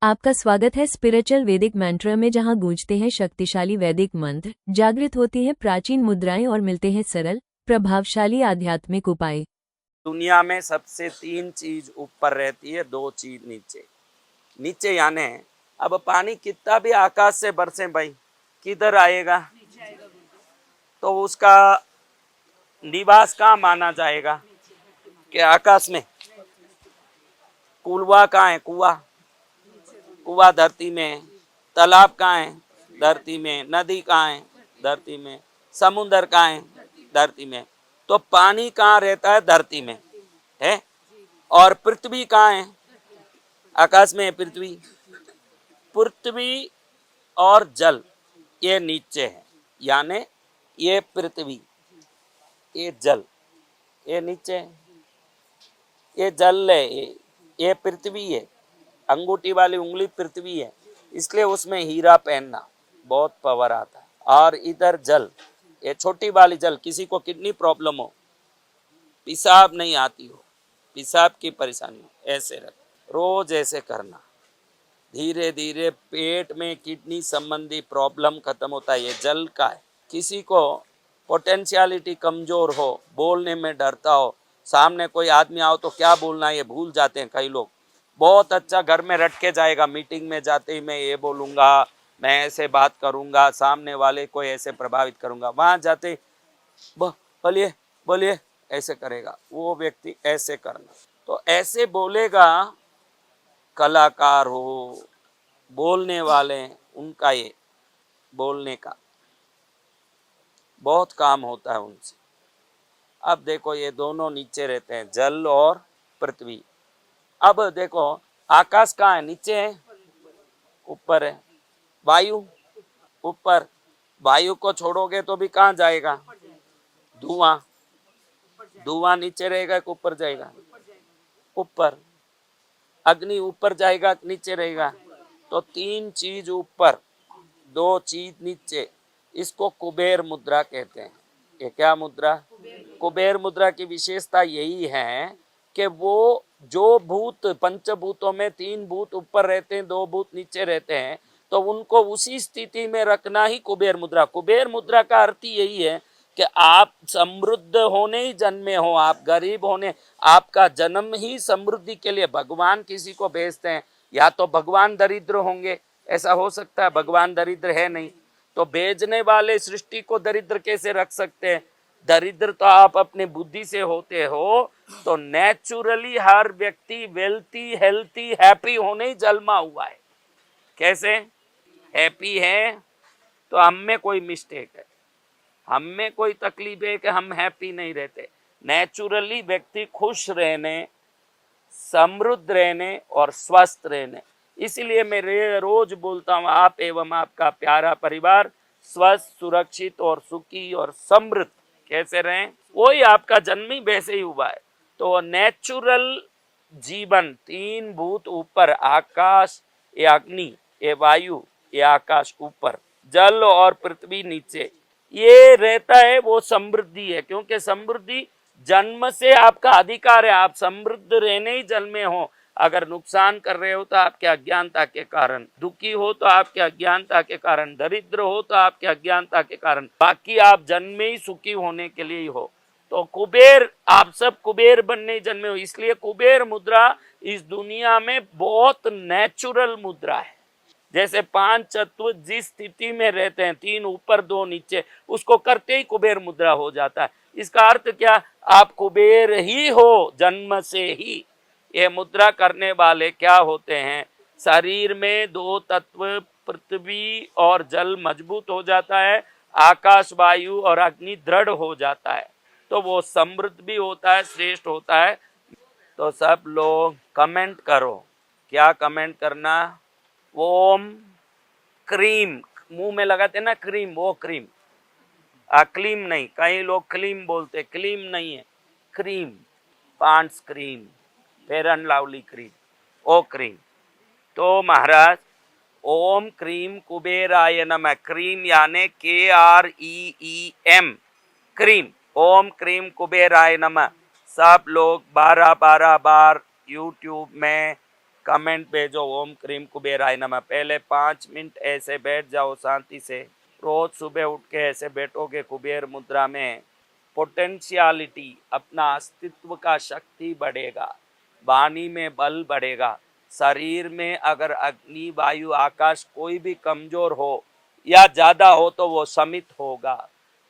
आपका स्वागत है स्पिरिचुअल वैदिक मंत्र में, जहां गूंजते हैं शक्तिशाली वैदिक मंत्र, जागृत होती हैं प्राचीन मुद्राएं और मिलते हैं सरल प्रभावशाली आध्यात्मिक उपाय। दुनिया में सबसे 3 चीज ऊपर रहती है, 2 चीज नीचे। नीचे यानी अब पानी कितना भी आकाश से बरसे भाई, किधर आएगा? तो उसका निवास कहाँ माना जाएगा? कि आकाश में। कुआं कहाँ है? कुआं धरती में। तालाब कहाँ है? धरती में। नदी कहाँ है? धरती में। समुद्र कहाँ है? धरती में। तो पानी कहाँ रहता है? धरती में है। और पृथ्वी कहाँ है? आकाश में है पृथ्वी। पृथ्वी और जल ये नीचे है, यानी ये पृथ्वी, ये जल, ये नीचे है। ये जल है, ये पृथ्वी है। अंगूठी वाली उंगली पृथ्वी है, इसलिए उसमें हीरा पहनना बहुत पावर आता है। और इधर जल, ये छोटी वाली जल, किसी को किडनी प्रॉब्लम हो, पेशाब नहीं आती हो, पेशाब की परेशानी हो, ऐसे रख, रोज ऐसे करना। धीरे धीरे पेट में किडनी संबंधी प्रॉब्लम खत्म होता है। ये जल का है। किसी को पोटेंशियलिटी कमजोर हो, बोलने में डरता हो, सामने कोई आदमी आओ तो क्या बोलना ये भूल जाते हैं कई लोग। बहुत अच्छा घर में रट के जाएगा, मीटिंग में जाते ही मैं ये बोलूँगा, मैं ऐसे बात करूँगा, सामने वाले को ऐसे प्रभावित करूँगा। वहाँ जाते बोलिए बोलिए ऐसे करेगा, वो व्यक्ति ऐसे करना। तो ऐसे बोलेगा, कलाकार हो, बोलने वाले, उनका ये बोलने का बहुत काम होता है उनसे। अब देखो ये दोनों नीचे रहते हैं, जल और पृथ्वी। अब देखो आकाश कहाँ है? नीचे है, ऊपर है। वायु ऊपर, वायु को छोड़ोगे तो भी कहाँ जाएगा? धुआं। धुआं नीचे रहेगा कि ऊपर जाएगा? ऊपर। अग्नि ऊपर जाएगा कि नीचे रहेगा? तो 3 चीज ऊपर, 2 चीज नीचे। इसको कुबेर मुद्रा कहते हैं। ये क्या मुद्रा? कुबेर मुद्रा की विशेषता यही है कि वो जो भूत, पंचभूतों में 3 भूत ऊपर रहते हैं, 2 भूत नीचे रहते हैं, तो उनको उसी स्थिति में रखना ही कुबेर मुद्रा। कुबेर मुद्रा का अर्थ यही है कि आप समृद्ध होने ही जन्मे हो, आप गरीब होने, आपका जन्म ही समृद्धि के लिए। भगवान किसी को भेजते हैं, या तो भगवान दरिद्र होंगे, ऐसा हो सकता है, भगवान दरिद्र है नहीं, तो भेजने वाले सृष्टि को दरिद्र कैसे रख सकते हैं? दरिद्र तो आप अपने बुद्धि से होते हो। तो नेचुरली हर व्यक्ति वेल्थी, हेल्थी, हैप्पी होने ही जन्मा हुआ है। कैसे हैप्पी है? तो हम में कोई मिस्टेक है, हम में कोई तकलीफ है कि हम हैप्पी नहीं रहते। नेचुरली व्यक्ति खुश रहने, समृद्ध रहने और स्वस्थ रहने, इसलिए मैं रोज बोलता हूँ, आप एवं आपका प्यारा परिवार स्वस्थ, सुरक्षित और सुखी और समृद्ध कैसे रहें। वही आपका जन्म ही वैसे ही हुआ है। तो नेचुरल जीवन, 3 भूत ऊपर, आकाश, ये अग्नि, ये वायु, ये आकाश ऊपर, जल और पृथ्वी नीचे, ये रहता है, वो समृद्धि है। क्योंकि समृद्धि जन्म से आपका अधिकार है, आप समृद्ध रहने ही जन्मे हो। अगर नुकसान कर रहे हो तो आपके अज्ञानता के कारण, दुखी हो तो आपके अज्ञानता के कारण, दरिद्र हो तो आपके अज्ञानता के कारण, बाकी आप जन्मे ही सुखी होने के लिए ही हो। तो कुबेर, आप सब कुबेर बनने जन्मे हो, इसलिए कुबेर मुद्रा इस दुनिया में बहुत नेचुरल मुद्रा है। जैसे 5 तत्व जिस स्थिति में रहते हैं, 3 ऊपर 2 नीचे, उसको करते ही कुबेर मुद्रा हो जाता है। इसका अर्थ क्या? आप कुबेर ही हो जन्म से ही। ये मुद्रा करने वाले क्या होते हैं? शरीर में 2 तत्व पृथ्वी और जल मजबूत हो जाता है, आकाश, वायु और अग्नि दृढ़ हो जाता है, तो वो समृद्ध भी होता है, श्रेष्ठ होता है। तो सब लोग कमेंट करो। क्या कमेंट करना? ओम क्रीम, मुंह में लगाते ना क्रीम, वो क्रीम, क्लीम नहीं, कई लोग क्लीम बोलते, क्लीम नहीं है, cream, Pond's cream, Fair and Lovely cream, ओ क्रीम। तो महाराज ओम क्रीम कुबेराय नमः, क्रीम यानी KREEM, क्रीम, ओम क्रीम कुबेराय नमः। सब लोग 12-12 बार यूट्यूब में कमेंट भेजो ओम क्रीम कुबेराय नमः। पहले 5 मिनट ऐसे बैठ जाओ शांति से। रोज सुबह उठ के ऐसे बैठोगे कुबेर मुद्रा में, पोटेंशियलिटी अपना अस्तित्व का शक्ति बढ़ेगा, वाणी में बल बढ़ेगा। शरीर में अगर अग्नि वायु आकाश कोई भी कमजोर हो या ज्यादा हो तो वो शमित होगा।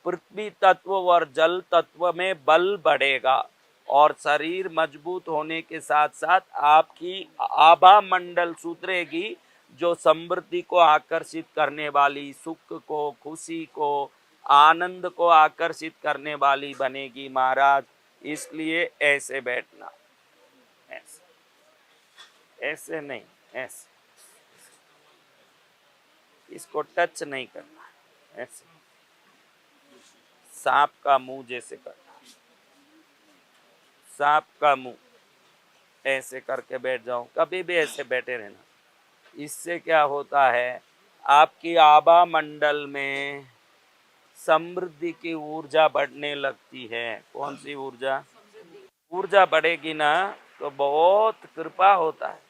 पृथ्वी तत्व और जल तत्व में बल बढ़ेगा और शरीर मजबूत होने के साथ साथ आपकी आभा मंडल सुधरेगी, जो समृद्धि को आकर्षित करने वाली, सुख को, खुशी को, आनंद को आकर्षित करने वाली बनेगी महाराज। इसलिए ऐसे बैठना, ऐसे ऐसे नहीं, ऐसे, इसको टच नहीं करना, ऐसे सांप का मुंह जैसे करना, सांप का मुंह ऐसे करके बैठ जाओ। कभी भी ऐसे बैठे रहना। इससे क्या होता है, आपकी आभा मंडल में समृद्धि की ऊर्जा बढ़ने लगती है। कौन सी ऊर्जा? ऊर्जा बढ़ेगी ना तो बहुत कृपा होता है।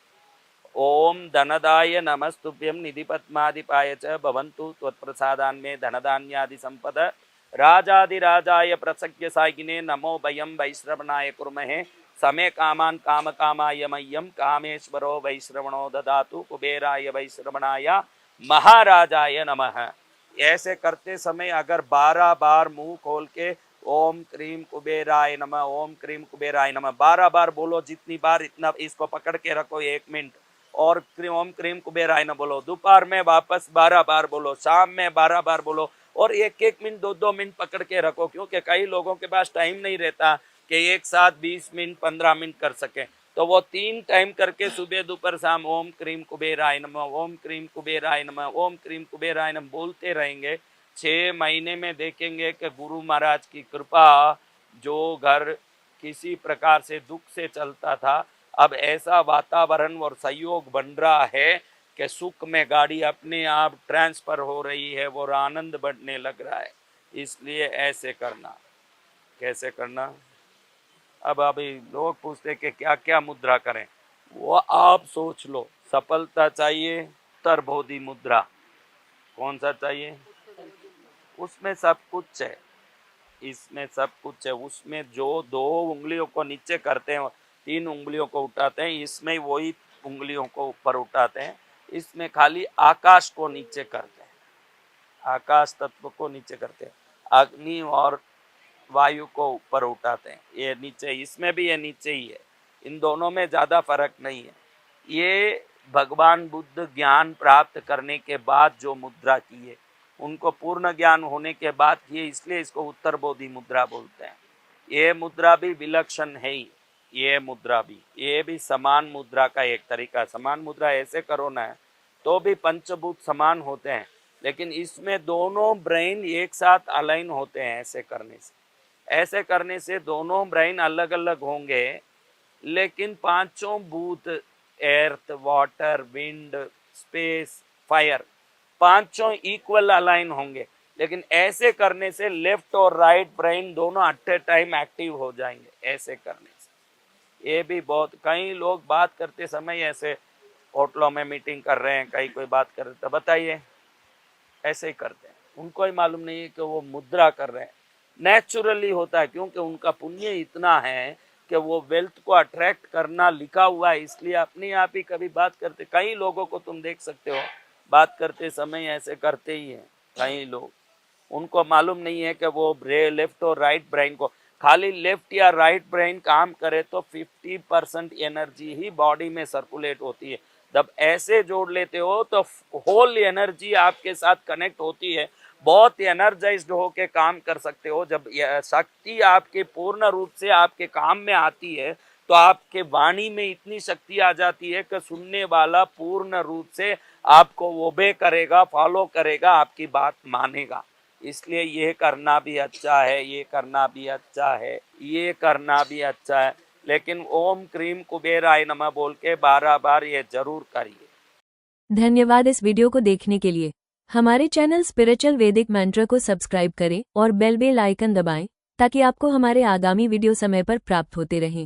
ओम धनदाय नमस्तुभ्यं निधि पद्मादिपाय च भवन्तु त्वत्प्रसादान्मे धनधान्यादि संपद राजाधिराजाय प्रसज्ञ सागिने नमो भयं वैश्रवणाय कुर्महे समे कामान काम कामाय मह्यं कामेश्वरो वैश्रवणो ददातु कुबेराय वैश्रवणाय महाराजाय नमः। ऐसे करते समय अगर 12 बार मुंह खोल के ओम क्रीम कुबेराय नमः, ओम क्रीम कुबेराय नमः 12 बार बोलो, जितनी बार इतना, इसको पकड़ के रखो 1 मिनट और ओम क्रीम कुबेराय नमः बोलो। दोपहर में वापस 12 बार बोलो, शाम में 12 बार बोलो और 1-1 मिनट 2-2 मिनट पकड़ के रखो, क्योंकि कई लोगों के पास टाइम नहीं रहता कि एक साथ 20 मिनट 15 मिनट कर सके। तो वो 3 टाइम करके सुबह दोपहर शाम ओम क्रीम कुबेराय नमः, ओम क्रीम कुबेराय नमः, ओम क्रीम कुबेराय नमः बोलते रहेंगे। 6 महीने में देखेंगे कि गुरु महाराज की कृपा, जो घर किसी प्रकार से दुख से चलता था, अब ऐसा वातावरण और सहयोग बन रहा है कि सुख में गाड़ी अपने आप ट्रांसफर हो रही है और आनंद बढ़ने लग रहा है। इसलिए ऐसे करना। कैसे करना? अब अभी लोग पूछते कि क्या क्या मुद्रा करें, वो आप सोच लो। सफलता चाहिए, उत्तरबोधि मुद्रा। कौन सा चाहिए? उसमें सब कुछ है, इसमें सब कुछ है। उसमें जो 2 उंगलियों को नीचे करते हैं, 3 उंगलियों को उठाते हैं, इसमें वही उंगलियों को ऊपर उठाते हैं। इसमें खाली आकाश को नीचे करते हैं, आकाश तत्व को नीचे करते हैं, अग्नि और वायु को ऊपर उठाते हैं। ये नीचे, इसमें भी ये नीचे ही है, इन दोनों में ज़्यादा फर्क नहीं है। ये भगवान बुद्ध ज्ञान प्राप्त करने के बाद जो मुद्रा की है, उनको पूर्ण ज्ञान होने के बाद किए, इसलिए इसको उत्तरबोधि मुद्रा बोलते हैं। ये मुद्रा भी विलक्षण है ही, ये मुद्रा भी, ये भी समान मुद्रा का एक तरीका। समान मुद्रा ऐसे करो ना तो भी पंचभूत समान होते हैं, लेकिन इसमें दोनों ब्रेन एक साथ अलाइन होते हैं। ऐसे करने से दोनों ब्रेन अलग अलग होंगे, लेकिन पांचों भूत, earth, water, wind, space, fire, पांचों इक्वल अलाइन होंगे। लेकिन ऐसे करने से लेफ्ट और राइट ब्रेन दोनों एट ए टाइम एक्टिव हो जाएंगे। ऐसे करने से ये भी बहुत, कई लोग बात करते समय ऐसे होटलों में मीटिंग कर रहे हैं, कहीं कोई बात कर रहे, तो बताइए ऐसे ही करते हैं, उनको ही मालूम नहीं है कि वो मुद्रा कर रहे हैं। नेचुरली होता है, क्योंकि उनका पुण्य इतना है कि वो वेल्थ को अट्रैक्ट करना लिखा हुआ है, इसलिए अपने आप ही कभी बात करते। कई लोगों को तुम देख सकते हो बात करते समय ऐसे करते ही हैं। कई लोग, उनको मालूम नहीं है कि वो लेफ्ट और राइट ब्रेन को, खाली लेफ्ट या राइट ब्रेन काम करे तो 50% एनर्जी ही बॉडी में सर्कुलेट होती है। जब ऐसे जोड़ लेते हो तो होल एनर्जी आपके साथ कनेक्ट होती है, बहुत एनर्जाइज्ड होके काम कर सकते हो। जब शक्ति आपके पूर्ण रूप से आपके काम में आती है तो आपके वाणी में इतनी शक्ति आ जाती है कि सुनने वाला पूर्ण रूप से आपको ओबे करेगा, फॉलो करेगा, आपकी बात मानेगा। इसलिए ये करना भी अच्छा है, ये करना भी अच्छा है, ये करना भी अच्छा है, लेकिन ओम क्रीम कुबेराय नमः बोल के 12 बार ये जरूर करिए। धन्यवाद इस वीडियो को देखने के लिए। हमारे चैनल स्पिरिचुअल वैदिक मंत्र को सब्सक्राइब करें और बेल आइकन दबाएं ताकि आपको हमारे आगामी वीडियो समय पर प्राप्त होते रहें।